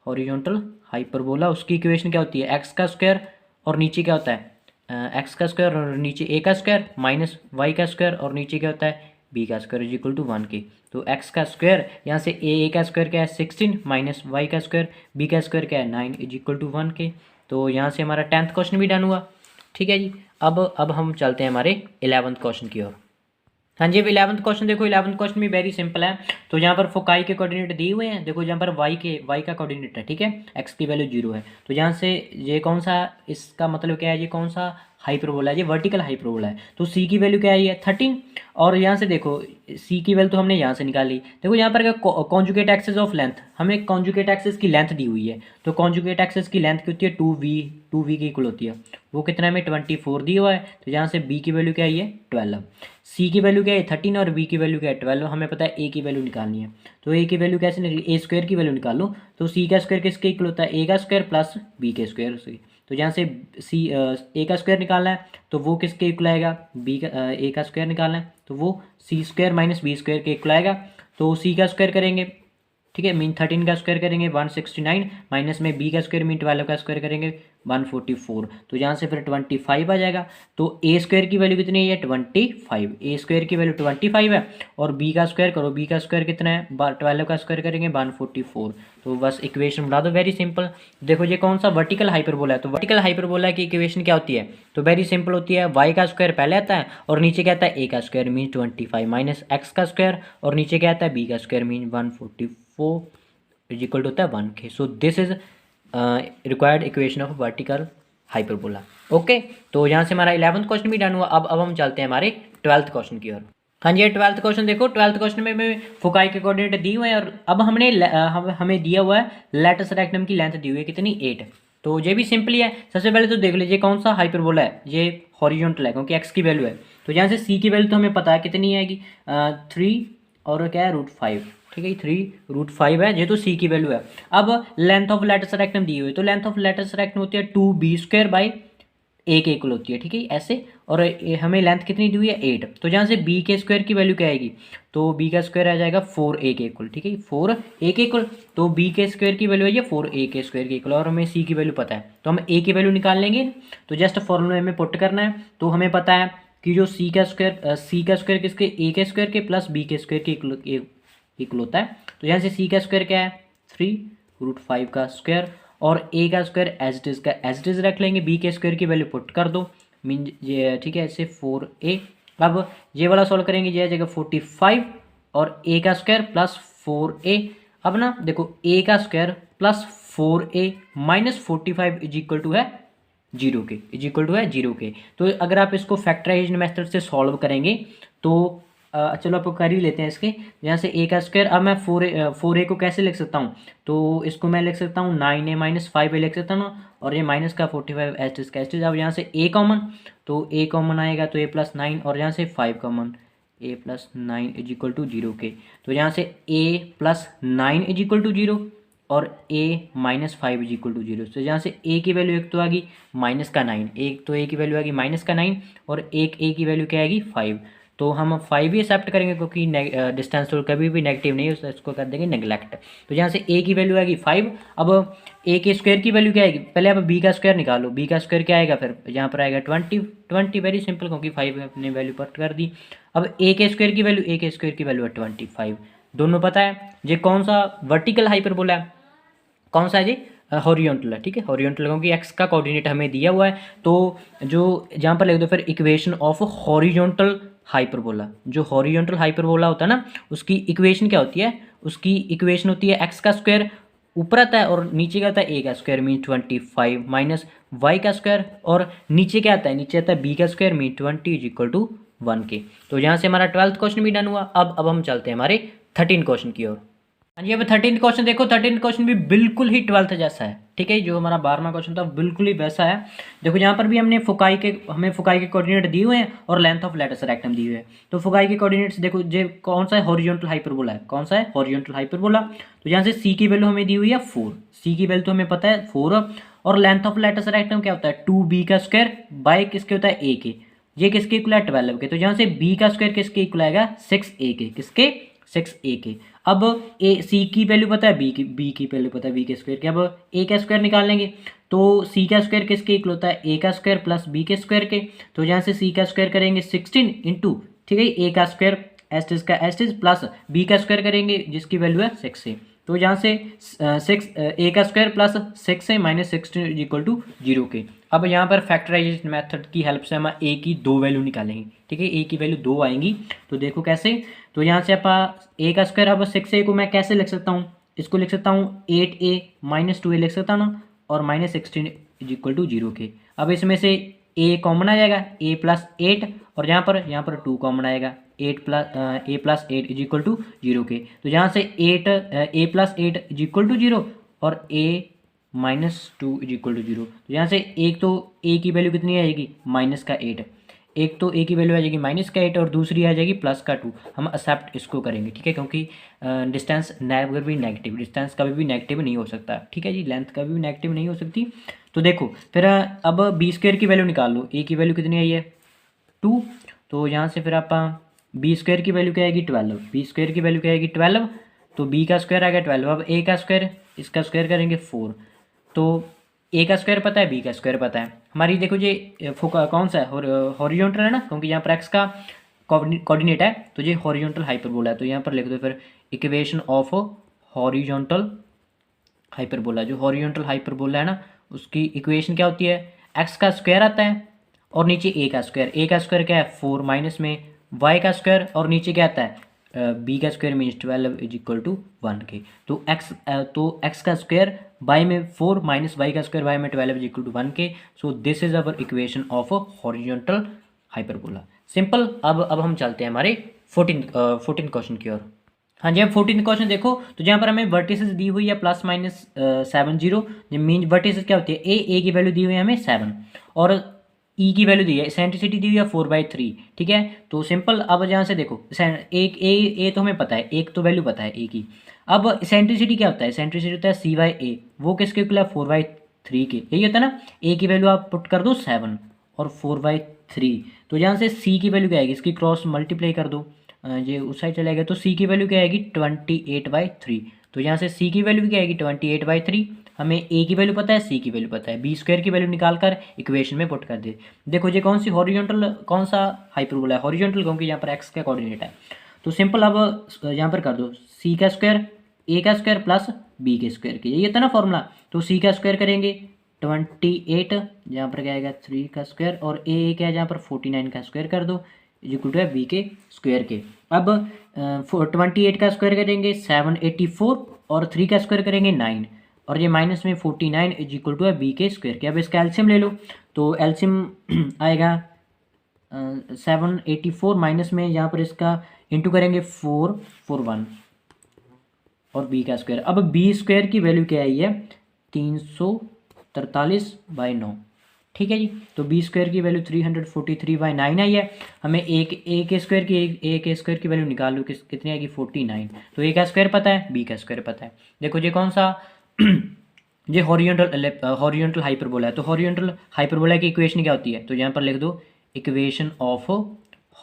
हॉरिजॉन्टल हाइपरबोला, उसकी इक्वेशन क्या होती है, एक्स का स्क्वायर और नीचे क्या होता है एक्स का स्क्वायर और नीचे ए का स्क्वायर माइनस वाई का स्क्वायर और नीचे क्या होता है बी का स्क्वायर इज इक्वल टू 1 के। तो एक्स का स्क्वायर यहाँ से ए का स्क्वायर क्या है 16 माइनस वाई का स्क्वायर बी का स्क्वायर क्या है 9 इज इक्वल टू 1 के। तो यहाँ से हमारा 10th क्वेश्चन भी डन हुआ। ठीक है जी, अब हम चलते हैं हमारे 11th क्वेश्चन की ओर। हाँ जी, अब 11th क्वेश्चन देखो, 11th क्वेश्चन भी वेरी सिंपल है। तो यहाँ पर फोकाई के कोऑर्डिनेट दिए हुए हैं, देखो यहाँ पर वाई का कोऑर्डिनेट है, ठीक है, एक्स की वैल्यू 0 है। तो यहाँ से ये कौन सा, इसका मतलब क्या है, ये कौन सा हाइपरबोला है, ये वर्टिकल हाइपरबोला है। तो सी की वैल्यू क्या आई है 13, और यहाँ से देखो सी की वैल्यू तो हमने यहाँ से निकाली। देखो यहाँ पर कॉन्जुगेट एक्सेस ऑफ लेंथ, हमें कॉन्जुगेट एक्सेस की लेंथ दी हुई है। तो कॉन्जुगेट एक्सेस की लेंथ की होती है 2v की इक्वल होती है, वो कितना में 24 दी हुआ है। तो यहाँ से बी की वैल्यू क्या आई है 12, सी की वैल्यू क्या है 13 और बी की वैल्यू क्या है 12। हमें पता है ए की वैल्यू निकालनी है, तो ए की वैल्यू कैसे निकली, ए स्क्वायर की वैल्यू निकालो। तो सी का स्क्वायर किसके इक्वल होता है, ए का स्क्वायर प्लस बी के स्क्वायर से। तो यहाँ से ए का स्क्वायर निकालना है, तो वो किसके इक्वल आएगा, ए का स्क्वायर निकालना है, तो वो सी स्क्वायर माइनस बी स्क्वायर के इक्वल आएगा। तो सी का स्क्वायर करेंगे, ठीक है, मीन 13 का स्क्वायर करेंगे 169 माइनस में बी का स्क्वायर मीन 12 का स्क्वायर करेंगे 144। तो यहाँ से फिर 25 आ जाएगा। तो ए स्क्वायर की वैल्यू कितनी है 25, ए स्क्वायर की वैल्यू 25 है, और बी का स्क्वायर करो, बी का स्क्वायर कितना है 12 का स्क्वायर करेंगे 144। तो बस इक्वेशन बना दो, वेरी सिंपल। देखो ये कौन सा वर्टिकल हाइपरबोला है, तो वर्टिकल हाइपरबोला की इक्वेशन क्या होती है, तो वेरी सिंपल होती है, वाई का स्क्वायर पहले आता है और नीचे क्या आता है ए का स्क्वायर मीन 25 माइनस एक्स का स्क्वायर और नीचे क्या आता है बी का square mean 144 is equal to होता है 1 के। So this is required equation of vertical hyperbola. Okay, तो यहाँ से हमारा 11th क्वेश्चन भी डन हुआ। अब हम चलते हैं हमारे 12th क्वेश्चन की ओर। हाँ जी, 12th क्वेश्चन देखो, 12th क्वेश्चन में फोकाई के कोऑर्डिनेट दिए हुए हैं, और अब हमें दिया हुआ है लेटस रेक्टम की लेंथ दी हुई है कितनी 8। तो ये भी सिंपली है। सबसे पहले तो देख लीजिए कौन सा हाइपरबोला है, ये हॉरिजॉन्टल है क्योंकि एक्स की वैल्यू है। तो यहाँ से सी की वैल्यू तो हमें पता है कितनी आएगी 3 और क्या है √5, ठीक है, 3√5 है, ये तो सी की वैल्यू है। अब लेंथ ऑफ लेटस रेक्टम दी हुई है, तो लेंथ ऑफ लेटस रेक्टम होती है 2b² बाई ए के इक्वल होती है, ठीक है ऐसे, और हमें लेंथ कितनी दी हुई है 8। तो जहाँ से बी के स्क्वायर की वैल्यू क्या आएगी, तो बी का स्क्वायर आ जाएगा 4a के इक्वल, ठीक है 4a के इक्वल। तो बी के स्क्वायर की वैल्यू है ये 4a के स्क्वायर के इक्वल, और हमें सी की वैल्यू पता है, तो हम ए की वैल्यू निकाल लेंगे। तो जस्ट फॉर्मूले में पुट करना है। तो हमें पता है कि जो सी का स्क्वायर किसके ए के स्क्वायर के प्लस बी के स्क्वायर के इक्वल होता है। तो यहाँ से सी का स्क्वायर क्या है 3√5 का स्क्वायर, और ए का स्क्वायर एज इट इज रख लेंगे, बी के स्क्वायर की वैल्यू पुट कर दो मीन ये, ठीक है, ऐसे 4a। अब ये वाला सॉल्व करेंगे, ये आ जाएगा 45 और ए का स्क्वायर प्लस 4a। अब ना देखो ए का square plus 4a minus 45 is equal to है 0 के, इज इक्वल टू है 0 के। तो अगर आप इसको फैक्टराइजेशन मेथड से सॉल्व करेंगे तो चलो आपको कर ही लेते हैं इसके। यहाँ से ए का स्क्वायर, अब मैं 4a को कैसे लिख सकता हूँ, तो इसको मैं लिख सकता हूँ 9a माइनस 5a लिख सकता हूँ, और ये माइनस का 45 एस्टिस का एस्टिस। अब यहाँ से a कॉमन, तो a कॉमन आएगा तो a प्लस 9, और यहाँ से 5 common, a plus 9 is equal to 0 के। तो यहाँ से a plus 9 is equal to 0 और a minus 5 is equal to 0। तो यहाँ से a की वैल्यू एक तो आ गई माइनस का 9, एक तो a की वैल्यू आ गई माइनस का 9, और एक a की वैल्यू क्या आएगी 5। तो हम 5 ही एक्सेप्ट करेंगे क्योंकि डिस्टेंस रूल कभी भी नेगेटिव नहीं है, इसको कर देंगे नेगलेक्ट। तो यहाँ से a की वैल्यू आएगी 5। अब a के स्क्वायर की वैल्यू क्या आएगी, पहले आप b का स्क्वायर निकालो, b का स्क्वायर क्या आएगा, फिर यहाँ पर आएगा 20 वेरी सिंपल क्योंकि 5 अपने वैल्यू पुट कर दी। अब a के स्क्वायर की वैल्यू है 25, दोनों पता है। ये कौन सा वर्टिकल हाइपरबोला है, कौन सा है जी हॉरिजॉन्टल है, ठीक है हॉरिजॉन्टल क्योंकि एक्स का कोऑर्डिनेट हमें दिया हुआ है। तो जो जहाँ पर लिख दो फिर इक्वेशन ऑफ हॉरिजॉन्टल हाइपरबोला, जो हॉरिजॉन्टल हाइपरबोला होता है ना उसकी इक्वेशन क्या होती है, उसकी इक्वेशन होती है एक्स का स्क्वायर ऊपर आता है और नीचे क्या आता है ए का स्क्वायर मीन 25 माइनस वाई का स्क्वायर, और नीचे क्या आता है, नीचे आता है बी का square mean 20 is equal to 1 के। तो यहाँ से हमारा 12th क्वेश्चन भी डन हुआ। अब हम चलते हैं हमारे 13 क्वेश्चन की ओर। हाँ जी, अब 13th क्वेश्चन देखो। 13th क्वेश्चन भी बिल्कुल ही 12th जैसा है, ठीक है। जो हमारा 12वां क्वेश्चन था बिल्कुल ही वैसा है। देखो यहाँ पर भी हमें फोकाई के कोऑर्डिनेट दिए हुए हैं और लेंथ ऑफ लेटस रेक्टम दी हुई है। तो फोकाई के कोऑर्डिनेट्स देखो, जो कौन सा है, हॉरिजॉन्टल हाइपरबोला है। कौन सा है? Horizontal hyperbola. तो यहाँ से सी की वैल्यू हमें दी हुई है 4। सी की वैल्यू तो हमें पता है 4। और लेंथ ऑफ लेटस रेक्टम क्या होता है? 2b का स्क्वायर बाय किसके होता है? ए के। ये किसके इक्वल है? 12 के। तो यहाँ से b का स्क्वायर किसके इक्वल आएगा? 6a के। किसके? 6a के। अब ए सी की वैल्यू पता है, बी की वैल्यू पता है, बी के स्क्वायर की। अब ए का स्क्वायर निकाल लेंगे तो सी का स्क्वायर किसके इक्वल होता है? ए का स्क्वायर प्लस बी के स्क्वायर के। तो यहाँ से सी का स्क्वायर करेंगे 16 इंटू, ठीक है, ए का स्क्वायर एस्टिस का एस्टिस प्लस बी का स्क्वायर करेंगे जिसकी वैल्यू है 6 है। तो यहाँ से 6 ए का स्क्वायर प्लस 6 है माइनस 16 इक्वल टू 0 के। अब यहाँ पर फैक्टराइजेशन मेथड की हेल्प से हम ए की 2 वैल्यू निकालेंगे, ठीक है। ए की वैल्यू 2 आएंगी। तो देखो कैसे। तो यहाँ से आप ए का स्क्वायर, अब 6a को मैं कैसे लिख सकता हूँ? इसको लिख सकता हूँ 8a माइनस 2a लिख सकता हूँ ना, और माइनस 16 इज इक्वल टू 0 के। अब इसमें से a कॉमन आ जाएगा, a प्लस 8, और यहाँ पर 2 कॉमन आएगा, a plus 8 is equal to 0 के। तो यहाँ से a plus 8 is equal to 0 और a minus 2 is equal to 0। तो यहाँ से एक तो a की वैल्यू कितनी आएगी? माइनस का 8। एक तो ए की वैल्यू आ जाएगी माइनस का 8 और दूसरी आ जाएगी प्लस का 2। हम एक्सेप्ट इसको करेंगे, ठीक है, क्योंकि डिस्टेंस नेवर भी नेगेटिव, डिस्टेंस कभी भी नेगेटिव नहीं हो सकता, ठीक है जी, लेंथ कभी भी नेगेटिव नहीं हो सकती। तो देखो फिर अब बी स्क्वायर की वैल्यू निकाल लो। ए की वैल्यू कितनी आई है? 2। तो यहाँ से फिर आप बी स्क्वायर की वैल्यू क्या आएगी? 12। बी स्क्वायर की वैल्यू क्या आएगी? 12। तो बी का स्क्वायर आ गया 12। अब ए का स्क्वायर, इसका स्क्वायर करेंगे 4। तो ए का स्क्वायर पता है, बी का स्क्वायर पता है हमारी। देखो ये कौन सा है? हॉरिजॉन्टल है ना, क्योंकि यहाँ पर एक्स का कोऑर्डिनेट है, तो ये हॉरिजॉन्टल हाइपरबोला है। तो यहाँ पर लिख दो फिर इक्वेशन ऑफ हॉरिजॉन्टल हाइपरबोला। जो हॉरिजॉन्टल हाइपरबोला है ना, उसकी इक्वेशन क्या होती है? एक्स का स्क्वायर आता है और नीचे ए का स्क्वायर। ए का स्क्वायर क्या है? 4 माइनस में वाई का स्क्वायर, और नीचे क्या आता है? बी का square means 12 is equal to 1 के। तो एक्स का स्क्वायर बाई में 4 माइनस वाई का स्क्वायर बाई में 12 इज इक्वल टू 1 के। So this is our equation of horizontal hyperbola. Simple. अब हम चलते हैं हमारे 14 क्वेश्चन की ओर। हाँ जी, अब 14 क्वेश्चन देखो। तो जहाँ पर हमें वर्टिसेस दी हुई है प्लस माइनस 7 0। मीन वर्टिसेस क्या होती है? ए की वैल्यू दी हुई है हमें 7 और ई की वैल्यू दी है, एसेंट्रिसिटी दी हुई है 4/3, ठीक है। तो सिंपल। अब यहाँ से देखो एक ए तो हमें पता है, एक तो वैल्यू पता है ए की। अब एसेंट्रिसिटी क्या होता है? एसेंट्रिसिटी होता है CA। वो किसके इक्वल है? 4/3 के। यही होता है ना। ए की वैल्यू आप पुट कर दो 7 और 4/3। तो यहाँ से सी की वैल्यू क्या आएगी? इसकी क्रॉस मल्टीप्लाई कर दो, ये उस साइड चला गया। तो सी की वैल्यू क्या आएगी? 28/3। तो यहाँ से सी की वैल्यू क्या आएगी? 28/3। हमें ए की वैल्यू पता है, सी की वैल्यू पता है, बी स्क्वायर की वैल्यू निकाल कर इक्वेशन में पुट कर दे। देखो ये कौन सी हॉरिजॉन्टल, कौन सा हाइपरबोला है? हॉरिजॉन्टल, क्योंकि यहाँ पर एक्स का कोऑर्डिनेट है। तो सिंपल। अब यहाँ पर कर दो सी का स्क्वायर, ए का स्क्वायर प्लस बी के स्क्वायर के। यही होता है ना फॉर्मूला। तो सी का स्क्वायर करेंगे 28, जहाँ पर क्या आएगा 3 का स्क्वायर, और ए क्या है जहाँ पर 49 का स्क्वायर कर दो इक्वल टू है बी के स्क्वायर के। अब 28 का स्क्वायर करेंगे 784 और 3 का स्क्वायर करेंगे 9, और ये माइनस में 49 इज इक्वल टू है बी के स्क्वायर के। अब इसका एल्सियम ले लो। तो एल्सियम आएगा 784 माइनस में यहाँ पर इसका इंटू करेंगे 441 और बी का स्क्वायर। अब बी स्क्वायर की वैल्यू क्या आई है? 343/9, ठीक है जी। तो बी स्क्वायर की वैल्यू 343/9 आई है। हमें ए के स्क्वायर की वैल्यू निकाल लो, कितनी आएगी? 49। तो ए का स्क्वायर पता है, बी का स्क्वायर पता है। देखो ये कौन सा ये हॉरिजॉन्टल हाइपरबोला है। तो हॉरिजॉन्टल हाइपरबोला की इक्वेशन क्या होती है? तो यहाँ पर लिख दो इक्वेशन ऑफ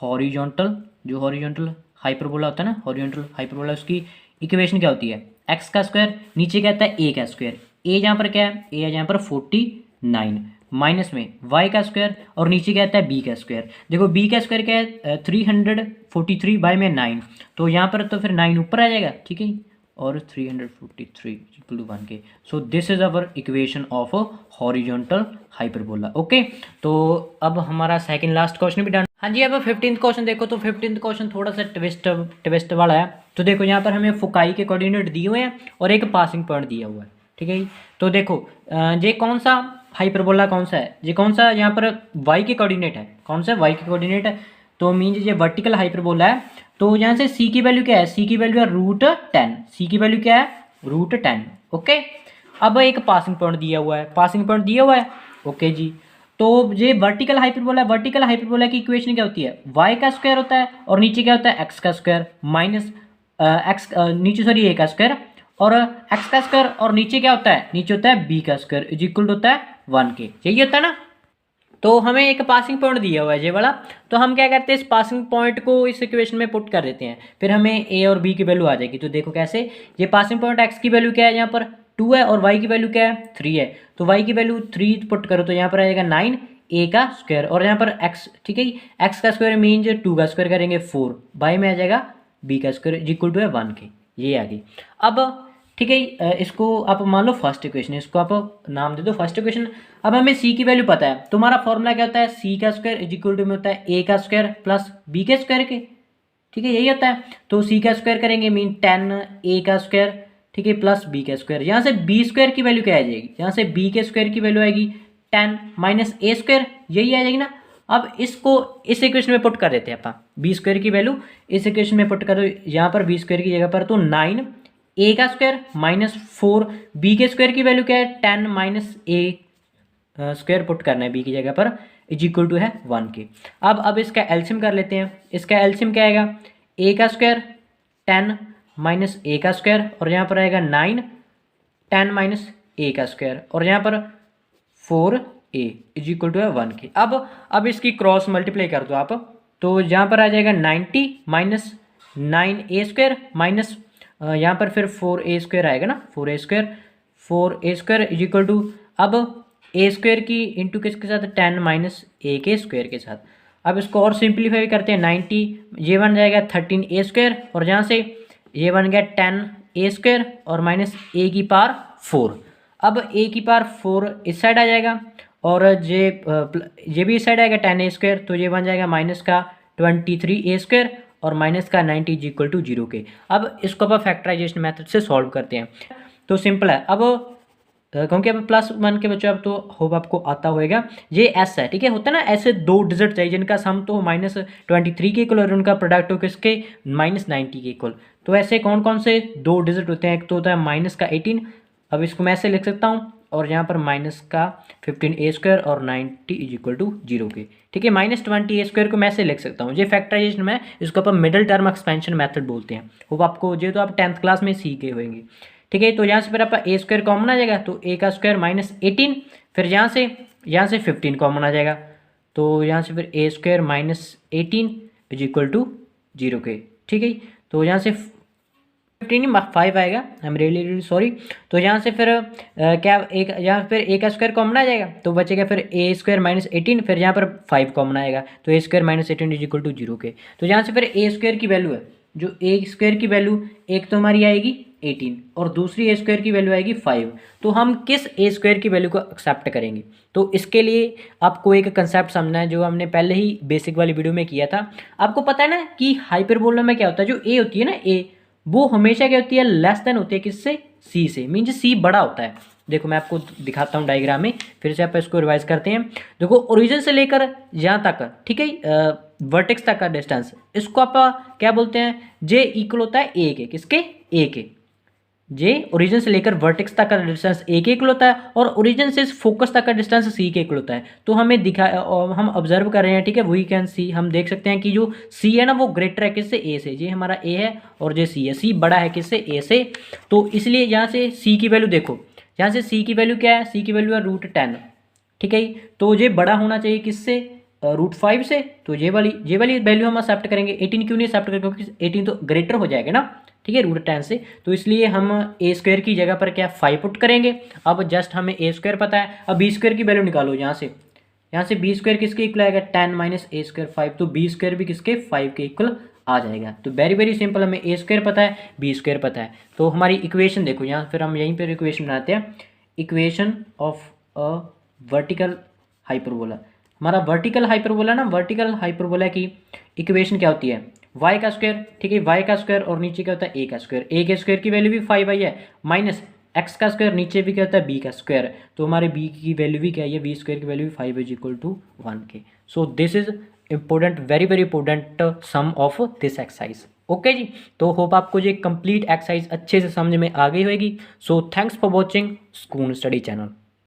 हॉरिजॉन्टल, जो हॉरिजॉन्टल हाइपरबोला होता है ना, हॉरिजॉन्टल हाइपरबोला, उसकी इक्वेशन क्या होती है? एक्स का स्क्वायर, नीचे क्या आता है? ए का स्क्वायर। ए जहाँ पर क्या है? ए है जहाँ पर 49 माइनस में वाई का स्क्वायर, और नीचे क्या आता है? बी का स्क्वायर। देखो बी का स्क्वायर क्या है? 343/9। तो यहाँ पर तो फिर 9 ऊपर आ जाएगा, ठीक है, और 343 इक्वल टू 1 के। So this is our equation of horizontal hyperbola. Okay, तो अब हमारा सेकंड लास्ट क्वेश्चन भी डन। हाँ जी, अब 15th क्वेश्चन देखो। तो 15th क्वेश्चन थोड़ा सा ट्विस्ट वाला है। तो देखो यहाँ पर हमें फोकाई के कोऑर्डिनेट दिए हुए हैं और एक पासिंग पॉइंट दिया हुआ है, ठीक है जी। तो देखो ये कौन सा हाइपरबोला कौन सा है? ये कौन सा यहाँ पर वाई के कोऑर्डिनेट है? कौन सा वाई के कोऑर्डिनेट है? तो मीन्स ये वर्टिकल हाइपरबोला है तो यहाँ से सी की वैल्यू क्या है, सी की वैल्यू है √10, सी की वैल्यू क्या है √10। ओके, अब एक पासिंग पॉइंट दिया हुआ है, पासिंग पॉइंट दिया हुआ है। ओके जी, तो ये वर्टिकल हाइपरबोला है, वर्टिकल हाइपरबोला की इक्वेशन क्या होती है, वाई का स्क्वायर होता है और नीचे क्या होता है एक्स का स्क्वायर माइनस एक्स नीचे सॉरी ए का स्क्वायर और एक्स का स्क्वायर और नीचे क्या होता है, नीचे होता है बी का स्क्वायर इज इक्वल होता है 1 के, यही होता है ना। तो हमें एक पासिंग पॉइंट दिया हुआ है ये वाला, तो हम क्या करते हैं इस पासिंग पॉइंट को इस इक्वेशन में पुट कर देते हैं, फिर हमें ए और बी की वैल्यू आ जाएगी। तो देखो कैसे, ये पासिंग पॉइंट एक्स की वैल्यू क्या है यहाँ पर 2 है और वाई की वैल्यू क्या है 3 है, तो वाई की वैल्यू 3 पुट करो तो यहाँ पर आएगा 9 ए का स्क्वायर और यहाँ पर एक्स, ठीक है एक्स का स्क्वायर मीन 2 का स्क्वायर करेंगे 4, वाई में आ जाएगा बी का स्क्वायर इक्वल टू है 1 के, ये आ गई। अब ठीक है, इसको आप मान लो फर्स्ट इक्वेशन, इसको आप नाम दे दो फर्स्ट इक्वेशन। अब हमें सी की वैल्यू पता है, तुम्हारा फॉर्मूला क्या होता है, सी का स्क्वायर इज इक्वल टू में होता है ए का स्क्वायर प्लस बी के स्क्वायर के, ठीक है यही होता है। तो सी का स्क्वायर करेंगे मीन 10 ए का स्क्वायर, ठीक है प्लस बी का स्क्वायर, यहाँ से बी स्क्वायर की वैल्यू क्या आ जाएगी, यहाँ से बी के स्क्वायर की वैल्यू आएगी 10 माइनस ए स्क्वायर, यही आ जाएगी ना। अब इसको इस इक्वेशन में पुट कर देते हैं अपन, बी स्क्वायर की वैल्यू इस इक्वेशन में पुट कर दो, यहाँ पर बी स्क्वायर की जगह पर तो 9 ए का स्क्वायर माइनस 4 बी के स्क्वायर की वैल्यू क्या है 10 माइनस ए स्क्वायर पुट करना है बी की जगह पर इज इक्वल टू है 1 के। अब इसका एलसीएम कर लेते हैं, इसका एलसीएम क्या आएगा, ए का स्क्वायर 10 माइनस ए का स्क्वायर और यहाँ पर आएगा 9 10 माइनस ए का स्क्वायर और यहाँ पर 4 ए इज इक्वल टू है 1 के। अब इसकी क्रॉस मल्टीप्लाई कर दो आप, तो यहाँ पर आ जाएगा 90 माइनस 9 ए स्क्वायर माइनस यहाँ पर फिर 4 ए स्क्वायर आएगा ना, 4 ए स्क्वायर इज इक्वल टू, अब ए स्क्वायर की इंटू किसके साथ 10 माइनस ए के स्क्वायर के साथ। अब इसको और सिंप्लीफाई करते हैं, 90 ये बन जाएगा 13 ए स्क्वायर और जहाँ से ये बन गया 10 ए स्क्वायर और माइनस ए की पावर 4। अब ए की पावर 4 इस साइड आ जाएगा और ये भी इस साइड आएगा 10 ए स्क्वायर, तो ये बन जाएगा माइनस का 23 ए स्क्वायर और माइनस का 90 इज इक्वल टू 0 के। अब इसको अब फैक्टराइजेशन मेथड से सॉल्व करते हैं, तो सिंपल है। अब क्योंकि अब +1 के बच्चों अब तो होप आपको आता होएगा, ये एस है, ठीक है होता है ना ऐसे 2 डिजिट चाहिए जिनका सम तो -23 के इक्वल और उनका प्रोडक्ट हो किसके -90 के इक्वल। तो ऐसे कौन कौन से 2 डिजिट होते हैं, एक तो होता है माइनस का 18, अब इसको मैं ऐसे लिख सकता हूँ और यहाँ पर माइनस का 15 ए स्क्वायर और 90 इज इक्वल टू 0 के, ठीक है -20 ए स्क्वायर को मैं ऐसे लिख सकता हूँ। ये फैक्टराइजेशन में इसको अपन मिडिल टर्म एक्सपेंशन मेथड बोलते हैं, वो आपको ये तो आप 10th क्लास में सीखे होंगे, ठीक है। तो यहाँ से फिर आपका ए स्क्वायर कॉमन आ जाएगा, तो ए का स्क्वायर -18, फिर यहाँ से 15 कॉमन आ जाएगा, तो यहाँ से फिर ए स्क्वायर -18 इज इक्वल टू 0 के, ठीक है। तो यहाँ से 5 आएगा, आई एम रियली सॉरी। तो यहाँ से फिर क्या एक यहाँ फिर ए का स्क्वायर कॉमन आ जाएगा, तो बचेगा फिर ए स्क्वायर -18, फिर यहाँ पर 5 कॉमन आएगा, तो ए स्क्वायर -18 इज इक्वल टू 0 के। तो यहाँ से फिर ए स्क्वायर की वैल्यू है, जो ए स्क्वायर की वैल्यू एक तो हमारी आएगी 18 और दूसरी ए स्क्वायर की वैल्यू आएगी 5। तो हम किस ए स्क्वायर की वैल्यू को एक्सेप्ट करेंगे, तो इसके लिए आपको एक कंसेप्ट समझना है जो हमने पहले ही बेसिक वाली वीडियो में किया था। आपको पता है ना कि हाइपरबोला में क्या होता है, जो ए होती है ना ए, वो हमेशा क्या होती है लेस देन होती है किससे, सी से, मीन सी बड़ा होता है। देखो मैं आपको दिखाता हूँ डायग्राम में, फिर से आप इसको रिवाइज करते हैं। देखो ओरिजिन से लेकर यहाँ तक, ठीक है वर्टेक्स तक का डिस्टेंस, इसको आप क्या बोलते हैं, जे इक्वल होता है ए के, किसके ए के, जे ओरिजिन से लेकर वर्टेक्स तक का डिस्टेंस ए के इक्वल होता है और ओरिजिन से फोकस तक का डिस्टेंस सी के इक्वल होता है। तो हमें हम ऑब्जर्व कर रहे हैं, ठीक है वी कैन सी, हम देख सकते हैं कि जो सी है ना वो ग्रेटर है किससे, ए से, ये हमारा ए है और ये सी है, सी बड़ा है किससे, ए से। तो इसलिए यहाँ से सी की वैल्यू देखो, यहाँ से सी की वैल्यू क्या है, सी की वैल्यू है √10, ठीक है। तो ये बड़ा होना चाहिए किससे, √5 से, तो ये वाली वैल्यू हम एक्सेप्ट करेंगे। 18 क्यों नहीं एक्सेप्ट करेंगे, क्योंकि 18 तो ग्रेटर हो जाएगा ना, ठीक है √10 से, तो इसलिए हम ए स्क्वायर की जगह पर क्या 5 पुट करेंगे। अब जस्ट हमें ए स्क्वायर पता है, अब बी स्क्वायर की वैल्यू निकालो, यहाँ से बी स्क्वायर किसके इक्वल आएगा 10 माइनस ए स्क्वायर 5, तो बी स्क्वायर भी किसके 5 के इक्वल आ जाएगा। तो वेरी सिंपल, हमें ए स्क्वायर पता है, बी स्क्वायर पता है। तो हमारी इक्वेशन देखो यहाँ, फिर हम यहीं पर इक्वेशन बनाते हैं, equation of a vertical hyperbola. हमारा वर्टिकल हाइपरबोला ना, वर्टिकल हाइपरबोला की इक्वेशन क्या होती है, y का स्क्वायर, ठीक है y का स्क्वायर और नीचे क्या होता है a का स्क्वायर, a के स्क्वायर की वैल्यू भी 5 आई है, माइनस x का स्क्वायर, नीचे भी क्या होता है b का स्क्वायर, तो हमारे b की वैल्यू भी क्या है, b स्क्वायर की वैल्यू भी 5 इज इक्वल टू 1 के। So this is important, very very important some of this exercise. Okay जी, तो होप आपको जो कंप्लीट एक्सरसाइज अच्छे से समझ में आ गई होगी। So thanks for watching school study channel.